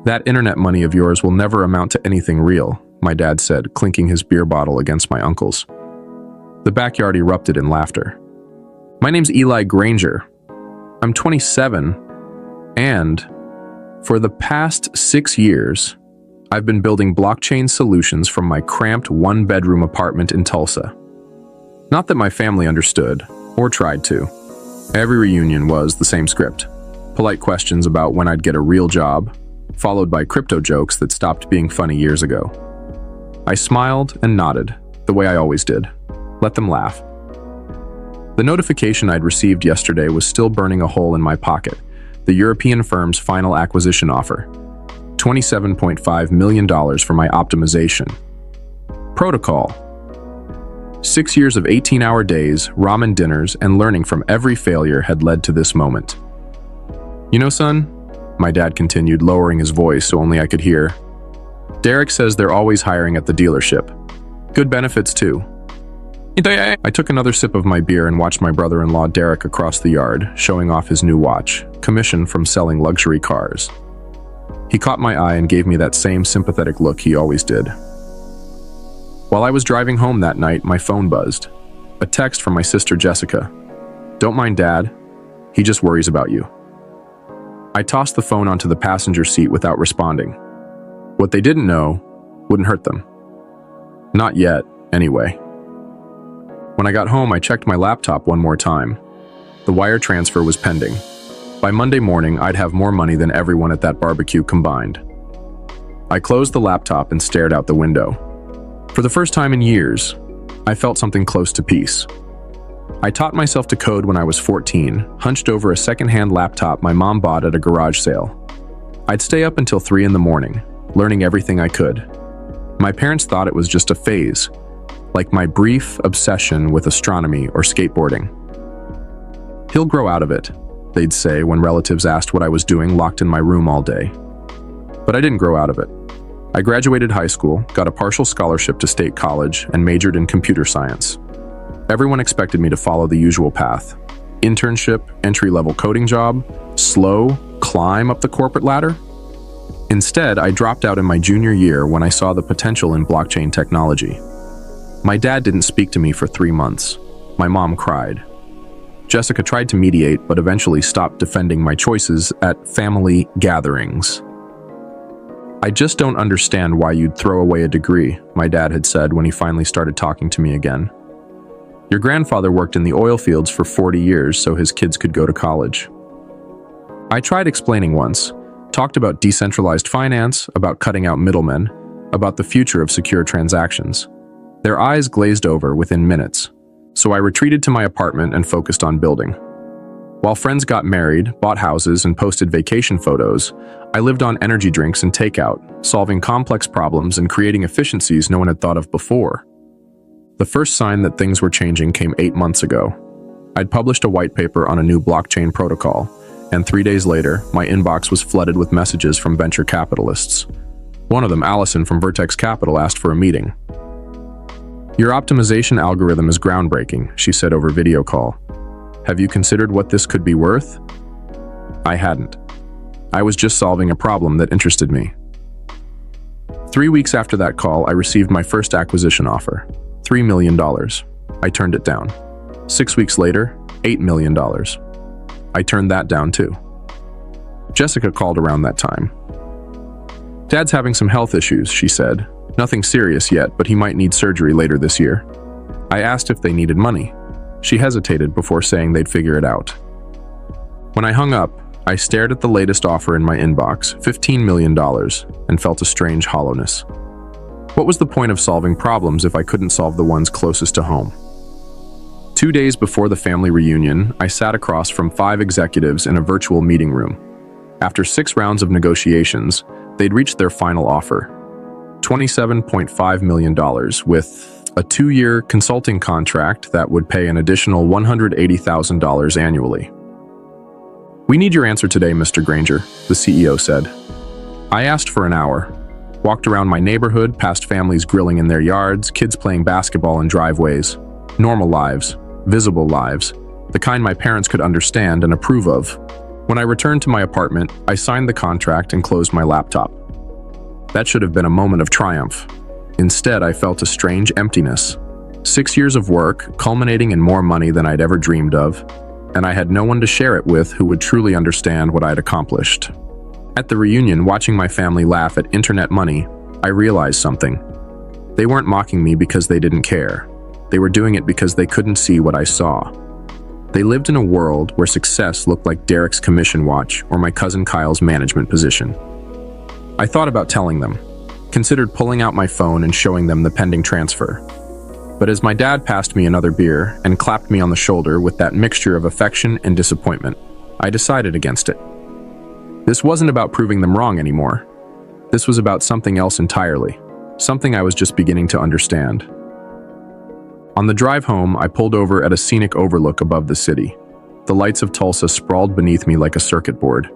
That internet money of yours will never amount to anything real, my dad said, clinking his beer bottle against my uncle's. The backyard erupted in laughter. My name's Eli Granger. I'm 27, and for the past 6 years, I've been building blockchain solutions from my cramped one-bedroom apartment in Tulsa. Not that my family understood, or tried to. Every reunion was the same script. Polite questions about when I'd get a real job, followed by crypto jokes that stopped being funny years ago. I smiled and nodded, the way I always did. Let them laugh. The notification I'd received yesterday was still burning a hole in my pocket. The European firm's final acquisition offer. $27.5 million for my optimization. Protocol. 6 years of 18-hour days, ramen dinners, and learning from every failure had led to this moment. You know, son, my dad continued, lowering his voice so only I could hear. Derek says they're always hiring at the dealership. Good benefits, too. I took another sip of my beer and watched my brother-in-law Derek across the yard, showing off his new watch, commission from selling luxury cars. He caught my eye and gave me that same sympathetic look he always did. While I was driving home that night, my phone buzzed. A text from my sister Jessica. Don't mind Dad. He just worries about you. I tossed the phone onto the passenger seat without responding. What they didn't know wouldn't hurt them. Not yet, anyway. When I got home, I checked my laptop one more time. The wire transfer was pending. By Monday morning, I'd have more money than everyone at that barbecue combined. I closed the laptop and stared out the window. For the first time in years, I felt something close to peace. I taught myself to code when I was 14, hunched over a second-hand laptop my mom bought at a garage sale. I'd stay up until 3 in the morning, learning everything I could. My parents thought it was just a phase, like my brief obsession with astronomy or skateboarding. He'll grow out of it, they'd say when relatives asked what I was doing locked in my room all day. But I didn't grow out of it. I graduated high school, got a partial scholarship to state college, and majored in computer science. Everyone expected me to follow the usual path. Internship, entry-level coding job, slow climb up the corporate ladder. Instead, I dropped out in my junior year when I saw the potential in blockchain technology. My dad didn't speak to me for 3 months. My mom cried. Jessica tried to mediate, but eventually stopped defending my choices at family gatherings. I just don't understand why you'd throw away a degree, my dad had said when he finally started talking to me again. Your grandfather worked in the oil fields for 40 years so his kids could go to college. I tried explaining once, talked about decentralized finance, about cutting out middlemen, about the future of secure transactions. Their eyes glazed over within minutes, so I retreated to my apartment and focused on building. While friends got married, bought houses, and posted vacation photos, I lived on energy drinks and takeout, solving complex problems and creating efficiencies no one had thought of before. The first sign that things were changing came 8 months ago. I'd published a white paper on a new blockchain protocol, and 3 days later, my inbox was flooded with messages from venture capitalists. One of them, Allison from Vertex Capital, asked for a meeting. Your optimization algorithm is groundbreaking, she said over video call. Have you considered what this could be worth? I hadn't. I was just solving a problem that interested me. 3 weeks after that call, I received my first acquisition offer, $3 million. I turned it down. 6 weeks later, $8 million. I turned that down too. Jessica called around that time. Dad's having some health issues, she said. Nothing serious yet, but he might need surgery later this year. I asked if they needed money. She hesitated before saying they'd figure it out. When I hung up, I stared at the latest offer in my inbox, $15 million, and felt a strange hollowness. What was the point of solving problems if I couldn't solve the ones closest to home? 2 days before the family reunion, I sat across from 5 executives in a virtual meeting room. After 6 rounds of negotiations, they'd reached their final offer, $27.5 million, with a 2-year consulting contract that would pay an additional $180,000 annually. We need your answer today, Mr. Granger, the CEO said. I asked for an hour, walked around my neighborhood, past families grilling in their yards, kids playing basketball in driveways, normal lives, visible lives, the kind my parents could understand and approve of, When I returned to my apartment, I signed the contract and closed my laptop. That should have been a moment of triumph. Instead, I felt a strange emptiness. 6 years of work, culminating in more money than I'd ever dreamed of, and I had no one to share it with who would truly understand what I'd accomplished. At the reunion, watching my family laugh at internet money, I realized something. They weren't mocking me because they didn't care. They were doing it because they couldn't see what I saw. They lived in a world where success looked like Derek's commission watch or my cousin Kyle's management position. I thought about telling them, considered pulling out my phone and showing them the pending transfer. But as my dad passed me another beer and clapped me on the shoulder with that mixture of affection and disappointment, I decided against it. This wasn't about proving them wrong anymore. This was about something else entirely, something I was just beginning to understand. On the drive home, I pulled over at a scenic overlook above the city. The lights of Tulsa sprawled beneath me like a circuit board.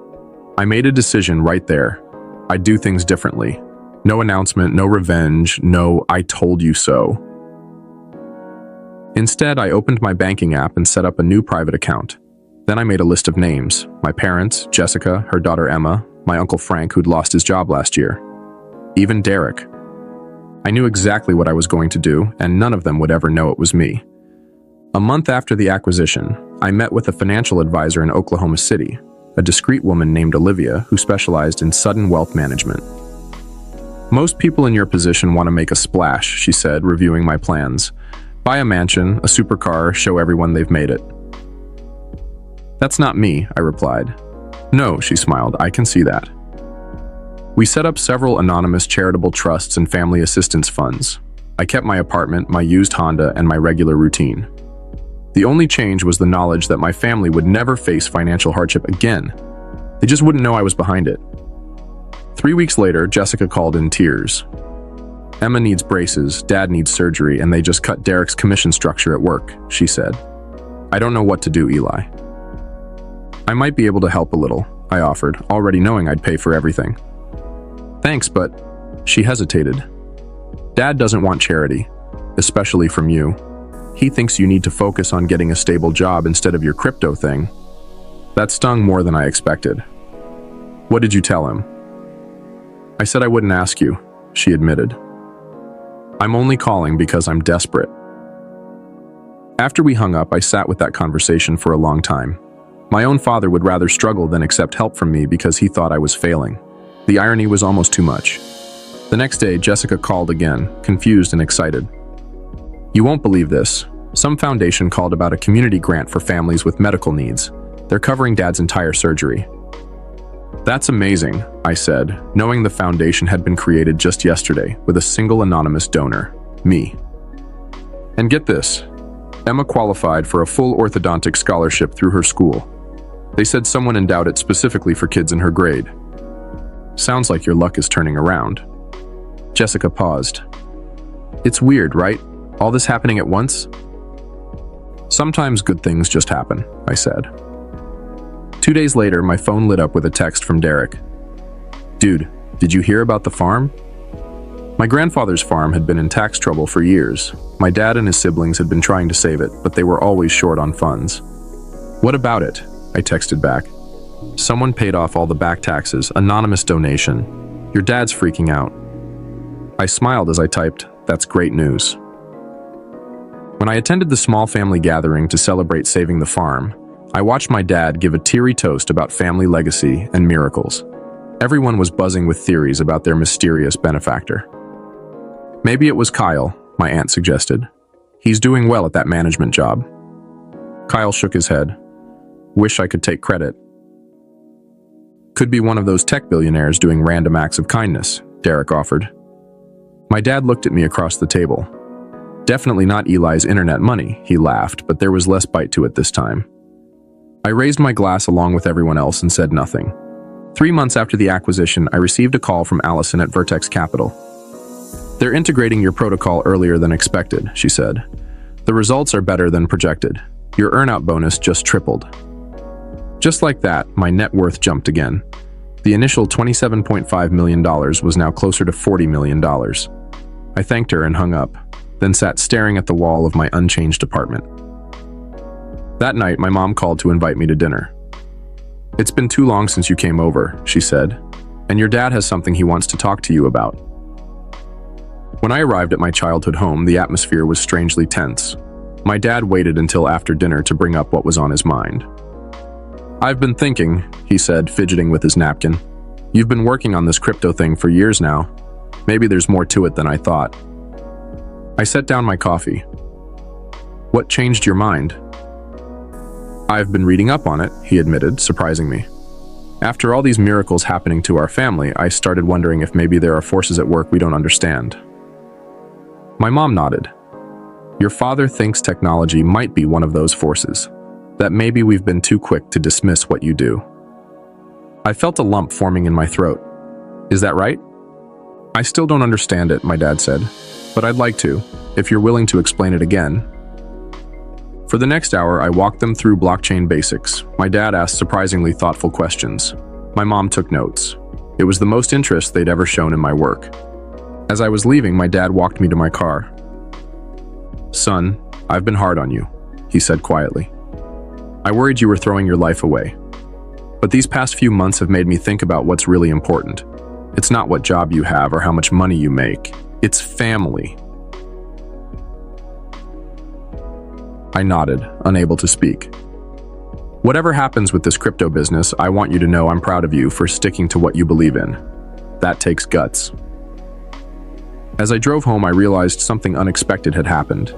I made a decision right there. I'd do things differently. No announcement, no revenge, no "I told you so." Instead, I opened my banking app and set up a new private account. Then I made a list of names: my parents, Jessica, her daughter Emma, my uncle Frank, who'd lost his job last year, even Derek. I knew exactly what I was going to do, and none of them would ever know it was me. A month after the acquisition, I met with a financial advisor in Oklahoma City, a discreet woman named Olivia who specialized in sudden wealth management. "Most people in your position want to make a splash," she said, reviewing my plans. "Buy a mansion, a supercar, show everyone they've made it." "That's not me," I replied. "No," she smiled, "I can see that." We set up several anonymous charitable trusts and family assistance funds. I kept my apartment, my used Honda, and my regular routine. The only change was the knowledge that my family would never face financial hardship again. They just wouldn't know I was behind it. 3 weeks later, Jessica called in tears. "Emma needs braces, Dad needs surgery, and they just cut Derek's commission structure at work," she said. "I don't know what to do, Eli." "I might be able to help a little," I offered, already knowing I'd pay for everything. "Thanks, but..." She hesitated. "Dad doesn't want charity, especially from you. He thinks you need to focus on getting a stable job instead of your crypto thing." That stung more than I expected. "What did you tell him?" "I said I wouldn't ask you," she admitted. "I'm only calling because I'm desperate." After we hung up, I sat with that conversation for a long time. My own father would rather struggle than accept help from me because he thought I was failing. The irony was almost too much. The next day, Jessica called again, confused and excited. "You won't believe this. Some foundation called about a community grant for families with medical needs. They're covering Dad's entire surgery." "That's amazing," I said, knowing the foundation had been created just yesterday with a single anonymous donor, me. And get this, Emma qualified for a full orthodontic scholarship through her school. They said someone endowed it specifically for kids in her grade. "Sounds like your luck is turning around." Jessica paused. "It's weird, right? All this happening at once?" "Sometimes good things just happen," I said. 2 days later, my phone lit up with a text from Derek. "Dude, did you hear about the farm?" My grandfather's farm had been in tax trouble for years. My dad and his siblings had been trying to save it, but they were always short on funds. "What about it?" I texted back. "Someone paid off all the back taxes, anonymous donation. Your dad's freaking out." I smiled as I typed, "That's great news." When I attended the small family gathering to celebrate saving the farm, I watched my dad give a teary toast about family legacy and miracles. Everyone was buzzing with theories about their mysterious benefactor. "Maybe it was Kyle," my aunt suggested. "He's doing well at that management job." Kyle shook his head. "Wish I could take credit." "Could be one of those tech billionaires doing random acts of kindness," Derek offered. My dad looked at me across the table. "Definitely not Eli's internet money," he laughed, but there was less bite to it this time. I raised my glass along with everyone else and said nothing. 3 months after the acquisition, I received a call from Allison at Vertex Capital. "They're integrating your protocol earlier than expected," she said. "The results are better than projected. Your earnout bonus just tripled." Just like that, my net worth jumped again. The initial $27.5 million was now closer to $40 million. I thanked her and hung up, then sat staring at the wall of my unchanged apartment. That night, my mom called to invite me to dinner. It's been too long since you came over, she said, and your dad has something he wants to talk to you about. When I arrived at my childhood home, the atmosphere was strangely tense. My dad waited until after dinner to bring up what was on his mind. I've been thinking, he said, fidgeting with his napkin. You've been working on this crypto thing for years now. Maybe there's more to it than I thought. I set down my coffee. What changed your mind? I've been reading up on it, he admitted, surprising me. After all these miracles happening to our family, I started wondering if maybe there are forces at work we don't understand. My mom nodded. Your father thinks technology might be one of those forces, that maybe we've been too quick to dismiss what you do. I felt a lump forming in my throat. Is that right? I still don't understand it, my dad said, but I'd like to, if you're willing to explain it again. For the next hour, I walked them through blockchain basics. My dad asked surprisingly thoughtful questions. My mom took notes. It was the most interest they'd ever shown in my work. As I was leaving, my dad walked me to my car. Son, I've been hard on you, he said quietly. I worried you were throwing your life away. But these past few months have made me think about what's really important. It's not what job you have or how much money you make. It's family. I nodded, unable to speak. Whatever happens with this crypto business, I want you to know I'm proud of you for sticking to what you believe in. That takes guts. As I drove home, I realized something unexpected had happened.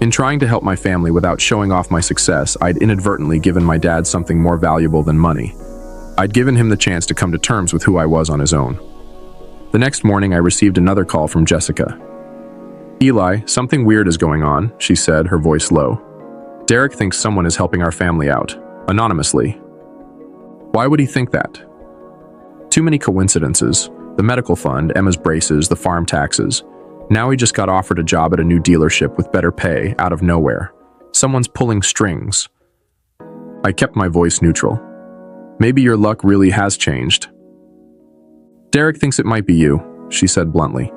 In trying to help my family without showing off my success, I'd inadvertently given my dad something more valuable than money. I'd given him the chance to come to terms with who I was on his own. The next morning, I received another call from Jessica. Eli, something weird is going on, she said, her voice low. Derek thinks someone is helping our family out, anonymously. Why would he think that? Too many coincidences. The medical fund, Emma's braces, the farm taxes. Now he just got offered a job at a new dealership with better pay, out of nowhere. Someone's pulling strings. I kept my voice neutral. Maybe your luck really has changed. Derek thinks it might be you, she said bluntly.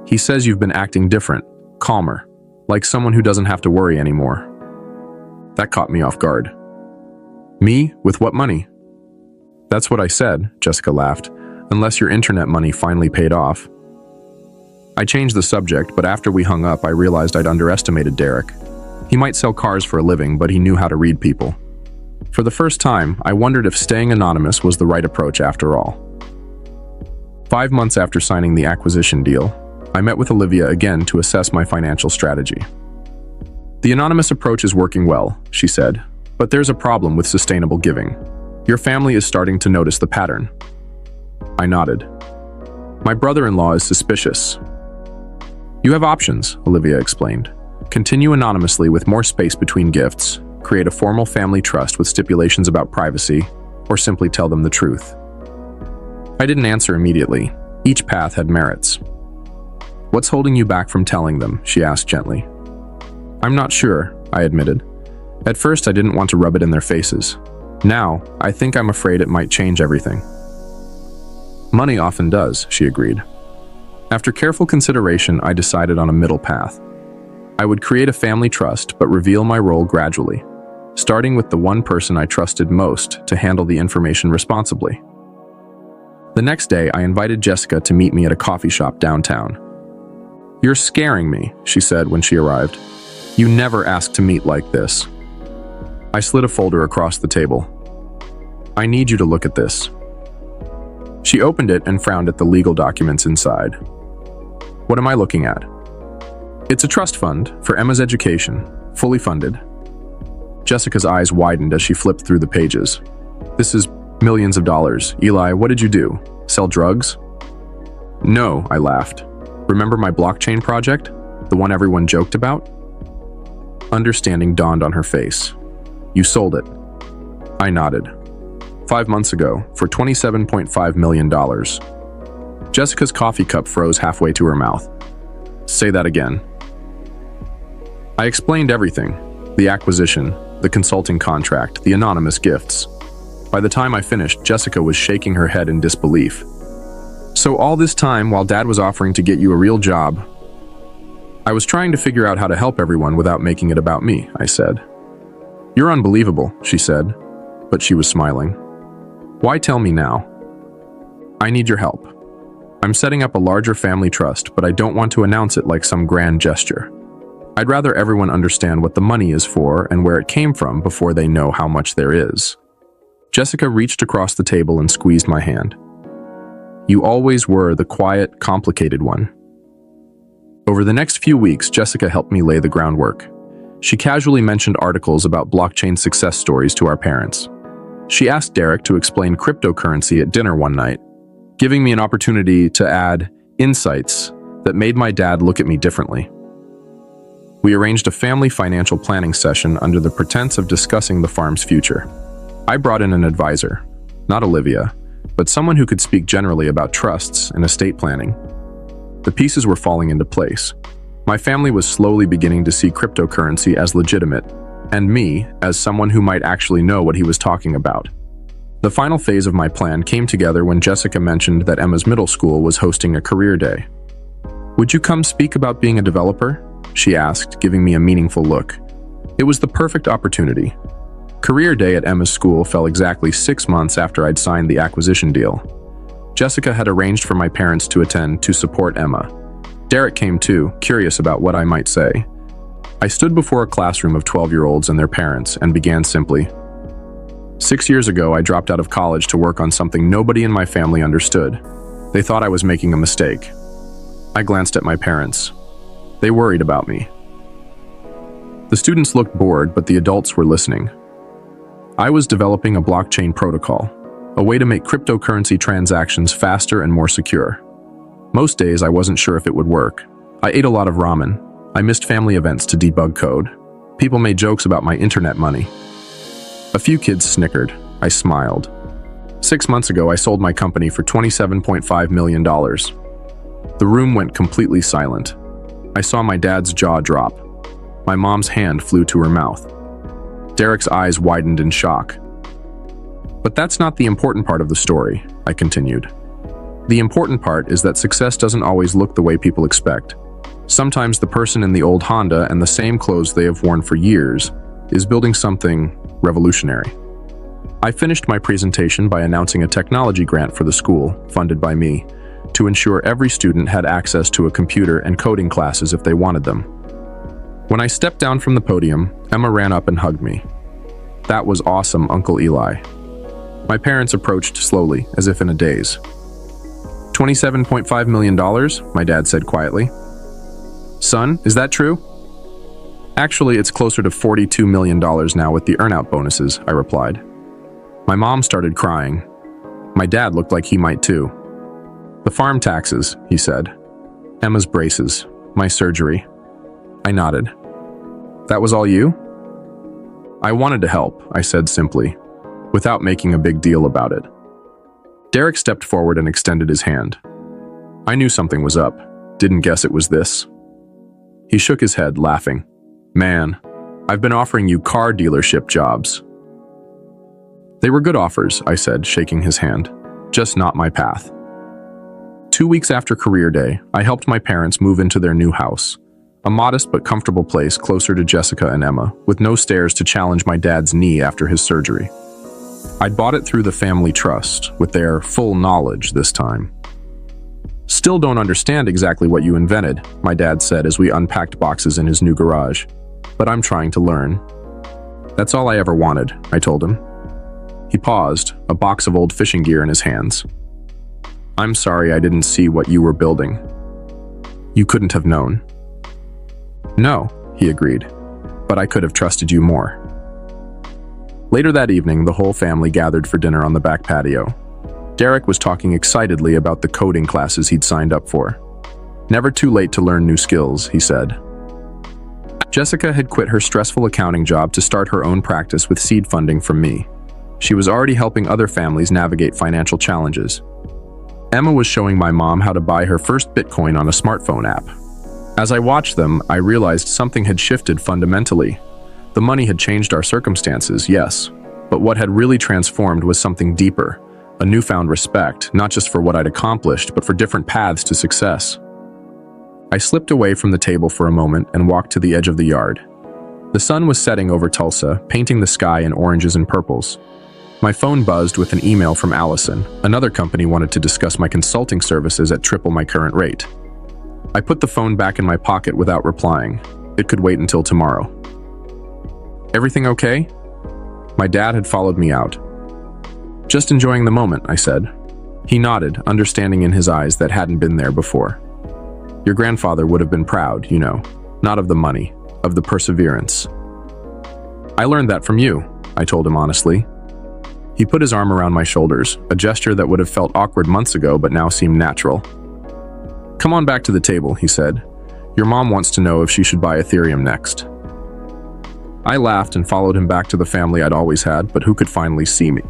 He says you've been acting different, calmer, like someone who doesn't have to worry anymore. That caught me off guard. Me? With what money? That's what I said, Jessica laughed, unless your internet money finally paid off. I changed the subject, but after we hung up, I realized I'd underestimated Derek. He might sell cars for a living, but he knew how to read people. For the first time, I wondered if staying anonymous was the right approach after all. 5 months after signing the acquisition deal, I met with Olivia again to assess my financial strategy. The anonymous approach is working well, she said, but there's a problem with sustainable giving. Your family is starting to notice the pattern. I nodded. My brother-in-law is suspicious. You have options, Olivia explained. Continue anonymously with more space between gifts, create a formal family trust with stipulations about privacy, or simply tell them the truth. I didn't answer immediately. Each path had merits. What's holding you back from telling them? She asked gently. I'm not sure, I admitted. At first, I didn't want to rub it in their faces. Now, I think I'm afraid it might change everything. Money often does, she agreed. After careful consideration, I decided on a middle path. I would create a family trust, but reveal my role gradually, starting with the one person I trusted most to handle the information responsibly. The next day, I invited Jessica to meet me at a coffee shop downtown. You're scaring me, she said when she arrived. You never ask to meet like this. I slid a folder across the table. I need you to look at this. She opened it and frowned at the legal documents inside. What am I looking at? It's a trust fund for Emma's education, fully funded. Jessica's eyes widened as she flipped through the pages. This is millions of dollars. Eli, what did you do? Sell drugs? No, I laughed. Remember my blockchain project? The one everyone joked about? Understanding dawned on her face. You sold it. I nodded. 5 months ago, for $27.5 million. Jessica's coffee cup froze halfway to her mouth. Say that again. I explained everything. The acquisition, the consulting contract, the anonymous gifts. By the time I finished, Jessica was shaking her head in disbelief. So all this time, while Dad was offering to get you a real job, I was trying to figure out how to help everyone without making it about me, I said. You're unbelievable, she said, but she was smiling. Why tell me now? I need your help. I'm setting up a larger family trust, but I don't want to announce it like some grand gesture. I'd rather everyone understand what the money is for and where it came from before they know how much there is. Jessica reached across the table and squeezed my hand. You always were the quiet, complicated one. Over the next few weeks, Jessica helped me lay the groundwork. She casually mentioned articles about blockchain success stories to our parents. She asked Derek to explain cryptocurrency at dinner one night, giving me an opportunity to add insights that made my dad look at me differently. We arranged a family financial planning session under the pretense of discussing the farm's future. I brought in an advisor, not Olivia, but someone who could speak generally about trusts and estate planning. The pieces were falling into place. My family was slowly beginning to see cryptocurrency as legitimate, and me as someone who might actually know what he was talking about. The final phase of my plan came together when Jessica mentioned that Emma's middle school was hosting a career day. Would you come speak about being a developer? She asked, giving me a meaningful look. It was the perfect opportunity. Career day at Emma's school fell exactly 6 months after I'd signed the acquisition deal. Jessica had arranged for my parents to attend to support Emma. Derek came too, curious about what I might say. I stood before a classroom of 12-year-olds and their parents and began simply. 6 years ago, I dropped out of college to work on something nobody in my family understood. They thought I was making a mistake. I glanced at my parents. They worried about me. The students looked bored, but the adults were listening. I was developing a blockchain protocol, a way to make cryptocurrency transactions faster and more secure. Most days, I wasn't sure if it would work. I ate a lot of ramen. I missed family events to debug code. People made jokes about my internet money. A few kids snickered. I smiled. 6 months ago, I sold my company for $27.5 million. The room went completely silent. I saw my dad's jaw drop. My mom's hand flew to her mouth. Derek's eyes widened in shock. But that's not the important part of the story, I continued. The important part is that success doesn't always look the way people expect. Sometimes the person in the old Honda and the same clothes they have worn for years is building something revolutionary. I finished my presentation by announcing a technology grant for the school, funded by me, to ensure every student had access to a computer and coding classes if they wanted them. When I stepped down from the podium, Emma ran up and hugged me. That was awesome, Uncle Eli. My parents approached slowly, as if in a daze. $27.5 million, my dad said quietly. Son, is that true? Actually, it's closer to $42 million now with the earnout bonuses, I replied. My mom started crying. My dad looked like he might too. The farm taxes, he said. Emma's braces, my surgery. I nodded. That was all you? I wanted to help, I said simply, without making a big deal about it. Derek stepped forward and extended his hand. I knew something was up. Didn't guess it was this. He shook his head, laughing. Man, I've been offering you car dealership jobs. They were good offers, I said, shaking his hand. Just not my path. 2 weeks after career day, I helped my parents move into their new house, a modest but comfortable place closer to Jessica and Emma, with no stairs to challenge my dad's knee after his surgery. I'd bought it through the family trust, with their full knowledge this time. Still don't understand exactly what you invented, my dad said as we unpacked boxes in his new garage. But I'm trying to learn. That's all I ever wanted, I told him. He paused, a box of old fishing gear in his hands. I'm sorry I didn't see what you were building. You couldn't have known. No, he agreed, but I could have trusted you more. Later that evening, the whole family gathered for dinner on the back patio. Derek was talking excitedly about the coding classes he'd signed up for. Never too late to learn new skills, he said. Jessica had quit her stressful accounting job to start her own practice with seed funding from me. She was already helping other families navigate financial challenges. Emma was showing my mom how to buy her first Bitcoin on a smartphone app. As I watched them, I realized something had shifted fundamentally. The money had changed our circumstances, yes, but what had really transformed was something deeper, a newfound respect, not just for what I'd accomplished, but for different paths to success. I slipped away from the table for a moment and walked to the edge of the yard. The sun was setting over Tulsa, painting the sky in oranges and purples. My phone buzzed with an email from Allison. Another company wanted to discuss my consulting services at triple my current rate. I put the phone back in my pocket without replying. It could wait until tomorrow. Everything okay? My dad had followed me out. Just enjoying the moment, I said. He nodded, understanding in his eyes that hadn't been there before. Your grandfather would have been proud, you know, not of the money, of the perseverance. I learned that from you, I told him honestly. He put his arm around my shoulders, a gesture that would have felt awkward months ago but now seemed natural. Come on back to the table, he said. Your mom wants to know if she should buy Ethereum next. I laughed and followed him back to the family I'd always had, but who could finally see me.